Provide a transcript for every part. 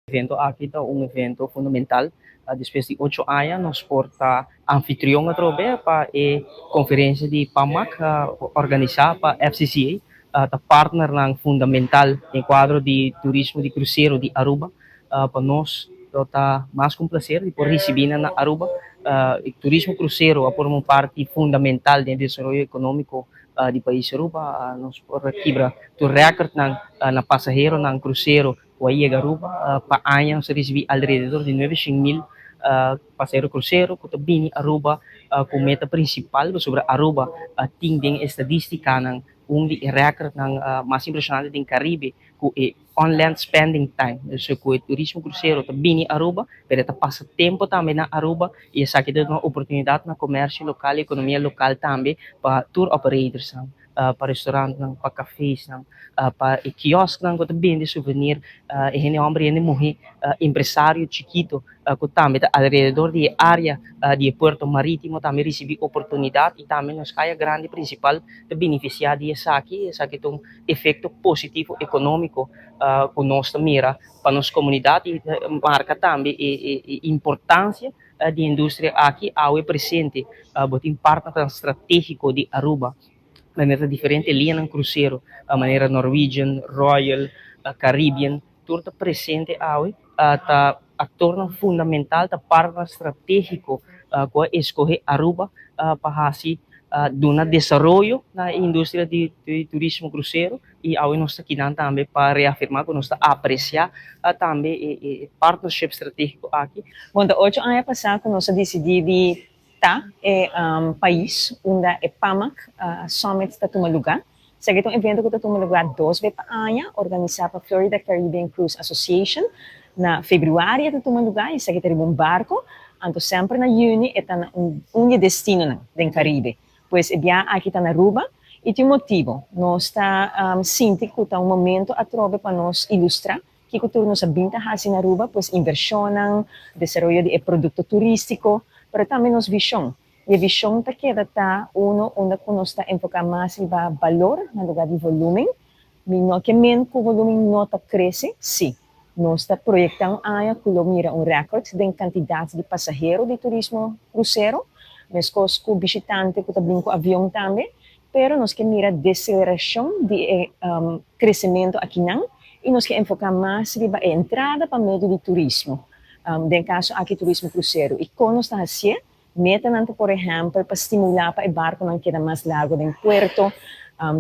Evento aqui está um evento fundamental. Depois de 8 anos, nós porta anfitrião a trobe para a conferência de PAMAC, organizada para FCCA, tá partner ng fundamental em quadro de turismo de cruzeiro de Aruba. Para nós, está mais com prazer de por receber na Aruba. O turismo cruzeiro é por uma parte fundamental do desenvolvimento econômico do país Aruba. Nós por quebra o recorde na passageiro, na cruzeiro, Waiega Aruba, paanyang sa recebi alrededor de 900,000 passageiro cruzeiro, kutabini Aruba, kung meta principal sobre Aruba, tingding estadistika ng di record ng mas impressionante din Caribe, kung on-land spending time. So, kung turismo cruzeiro, tabini Aruba, pero passatempo também na Aruba, e sa kita uma oportunidade na comércio local, economia local também, para tour operators, para restaurant, para cafés, para quiosque, para vender souvenir, e gente homem e mulher, empresário chiquito, que também alrededor de área de Porto Marítimo também recebi oportunidade e também nos caia grande principal de beneficiar dessa aqui tem um efeito positivo econômico com nossa mira para nossa comunidade e marca também a importância da indústria aqui ao presente, botin parte estratégico de Aruba, maneira diferente linha ng cruzeiro, a maneira Norwegian, Royal, Caribbean, tudo presente ao tá ator fundamental ta parte estratégico ko escolher Aruba para hasi duna desenvolvimento na indústria de turismo cruzeiro e ao nós aqui também para reafirmar que nós apreciar também partnership estratégico aqui. Bom, da 8 anos passados, nós decidimos tá país onde é PAMAC Summit está tomando lugar. Segue um evento que está tomando lugar 2 vezes por ano, organizado pela Florida Caribbean Cruise Association. Na fevereiro está tomando lugar e segue ter um barco. Então sempre na junho está destino no Caribe. Pois bem aqui está na Aruba e tem motivo. Nós está sentindo que está momento a trove para nós ilustrar que cultura nos abinta assim na Aruba, pois inversão, desenvolvimento de produto turístico, pero também nos visão. E a visão está que está onde nós está enfocar mais em valor no lugar de volume. Não que menos que o volume não está cresce, sim. Nós está projetando que mira recorde de quantidade de passageiros de turismo cruzeiro, mas com o visitante que está vindo com avião também, pero nós que mira deceleração de crescimento aqui não, e nós que enfocar mais na entrada para meio de turismo. No caso aqui turismo cruzeiro. E como nós está assim, meta nanto, por exemplo, para estimular para o barco não queda mais largo do porto,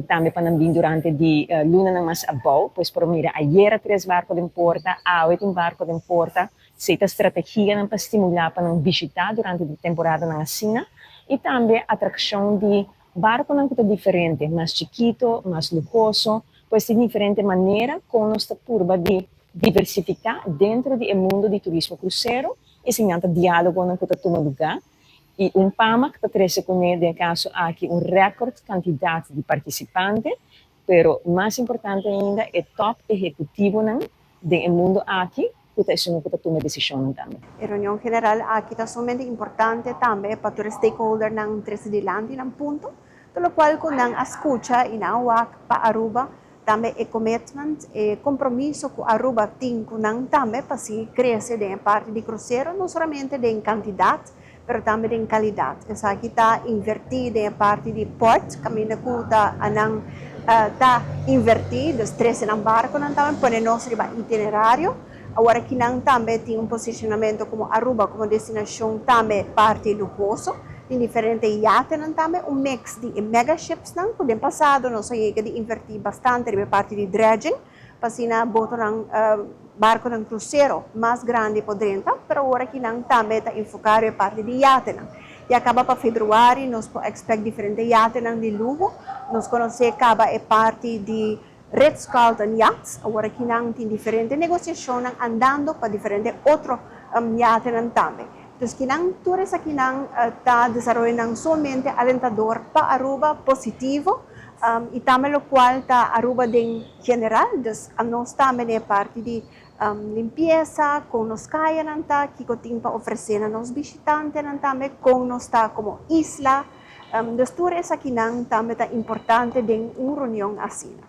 também para não vir durante de luna não mais abaixo, pois por mira, ayer 3 barcos de porta, hoje um barco de porta, seita estratégia para estimular para não visitar durante a temporada na China, e também atração de barco não que é diferente, mais chiquito, mais luxuoso, pois de diferente maneira como nós está turba de diversificar dentro do mundo de turismo cruzeiro, e ensinando diálogo não que está tomando lugar, e PAMAC está trazendo com ele, no caso aqui, recorde quantidade de participantes, pero mais importante ainda é top executivo do mundo aqui, que está tomando decisão também. A reunião general aqui está somente importante também para os stakeholders ng presidente ng punto, pelo qual kung nang escucha inawak pa Aruba, também é commitment, é compromisso com Aruba tem com nang também para se crescer de parte de cruzeiro, não somente de quantidade, pero também de qualidade. Essa aqui está invertida em parte de port, caminho que está invertido, os 13 ng barco não também para nosso itinerário. Agora que não também tem posicionamento como Aruba como destinação também parte luxuoso. Em diferentes iates também, mix de megaships não, que no passado nós chegamos a invertir bastante de parte de dredging, para na boto ng barco ng cruzeiro mais grande por dentro, pero agora que não também está enfocado em parte de iate não. E acaba para fevereiro, nós expect diferentes iates de luxo, nós conhecemos acaba é parte de Ritz-Carlton Yachts, agora que não tem diferentes negociações andando para diferentes outros iates também. Então, kinang tours sa kinang ta desarrollo ng somente alentador pa Aruba positivo, e também lo qual ta Aruba din general, dus ang nos também é parte de limpieza, com nos kaya nanta, kiko ting pa oferecer nos visitantes também, com nos ta como isla, dus tours sa kinang também ta importante din reunião assim.